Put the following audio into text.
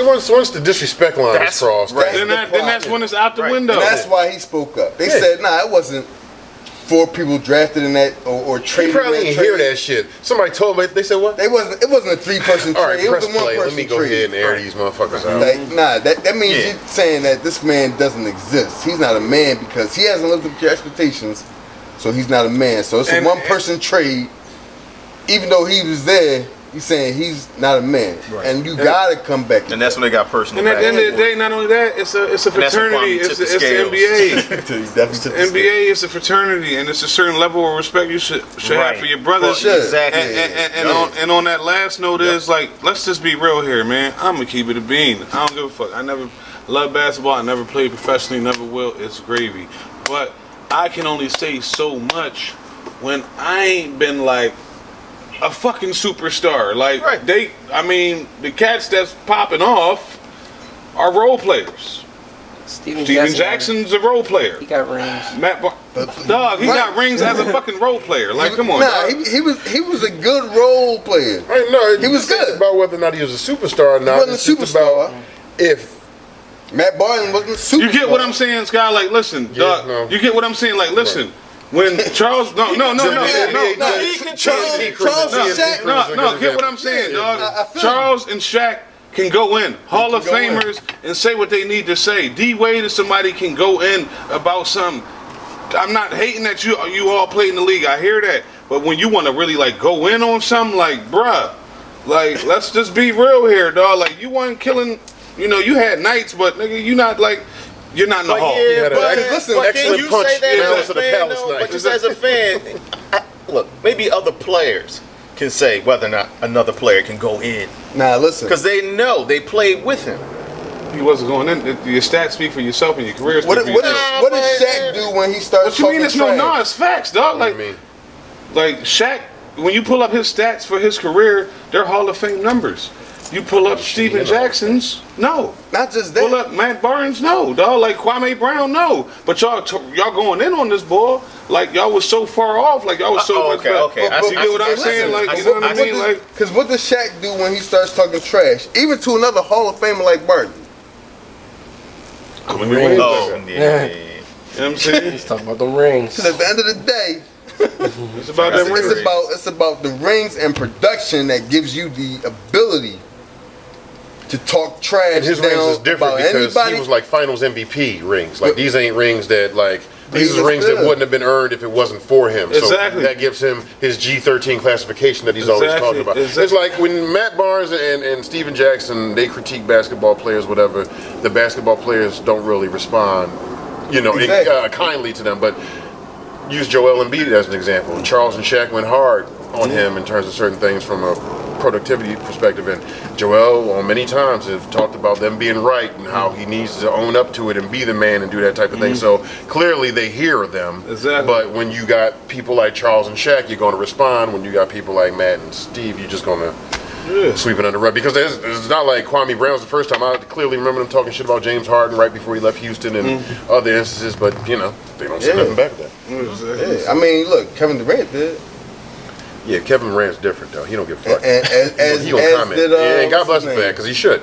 once the disrespect line is crossed, right. Then that's when it's out the window. And that's why he spoke up. They said, nah, it wasn't 4 people drafted in that or traded. He probably in that didn't hear that shit. Somebody told me. They said what? It wasn't a 3-person trade. All right, it press was a 1-person play. Let me go ahead and air these motherfuckers out. Like, nah, that means you're saying that this man doesn't exist. He's not a man because he hasn't lived up to your expectations, so he's not a man. So it's a 1-person trade. Even though he was there, he's saying he's not a man, and you gotta come back. And that's when they got personal. And at the end of the day, not only that, it's a fraternity. It's the NBA. The NBA is a fraternity, and it's a certain level of respect you should have for your brothers. Exactly. And on that last note is like, let's just be real here, man. I'm gonna keep it a bean. I don't give a fuck. I love basketball. I never played professionally. Never will. It's gravy. But I can only say so much when I ain't been like a fucking superstar. Like the cats that's popping off are role players. Steven Jackson's a role player. He got rings. He got rings as a fucking role player. Like, come on. Nah, he was a good role player. He was good. About whether or not he was a superstar or not. He wasn't a superstar. If Matt Barton wasn't a superstar. You get what I'm saying, Scott? Like, listen, dog. No. You get what I'm saying? Like, listen. When Charles, no, get what I'm saying, dog. Charles and Shaq can go in, Hall of Famers, and say what they need to say. D Wade or somebody can go in about something. I'm not hating that you all play in the league. I hear that, but when you want to really like go in on something, like, bruh, like, let's just be real here, dog. Like, you weren't killing. You had nights, but nigga, you not like. You're not in the hall. Yeah, but can you say that as a fan, though? But just as a fan, look, maybe other players can say whether or not another player can go in. Nah, listen. Because they know they played with him. He wasn't going in. Your stats speak for yourself and your career speak for yourself. What does Shaq do when he starts talking trash? What you mean it's no, it's facts, dog. Like Shaq, when you pull up his stats for his career, they're Hall of Fame numbers. You pull up Steven Jackson's, no. Not just that. Pull up Matt Barnes, no, dog. Like Kwame Brown, no. But y'all going in on this ball, like y'all was so far off, like y'all was so much better. Okay. You get what I'm saying? Like, you know what I mean? Like, because what does Shaq do when he starts talking trash, even to another Hall of Famer like Barton? You know what I'm saying? He's talking about the rings. Because at the end of the day, it's about that rings. It's about the rings and production that gives you the ability to talk trash. And his rings is different because he was like Finals MVP rings. Like, these ain't rings that like. These are rings that wouldn't have been earned if it wasn't for him. Exactly. So that gives him his G13 classification that he's always talking about. Exactly. It's like when Matt Barnes and Steven Jackson, they critique basketball players, whatever, the basketball players don't really respond, kindly to them. But use Joel Embiid as an example. Charles and Shaq went hard on him in terms of certain things from a productivity perspective, and Joel on many times have talked about them being right and how he needs to own up to it and be the man and do that type of thing. So clearly they hear them. Exactly. But when you got people like Charles and Shaq, you're going to respond. When you got people like Matt and Steve, you're just going to sweep it under the rug. Because it's not like Kwame Brown's the first time. I clearly remember them talking shit about James Harden right before he left Houston and other instances, but they don't say nothing back to that. I mean, look, Kevin Durant did. Yeah, Kevin Durant's different though. He don't give a fuck. He don't comment. And God bless him for that, because he should.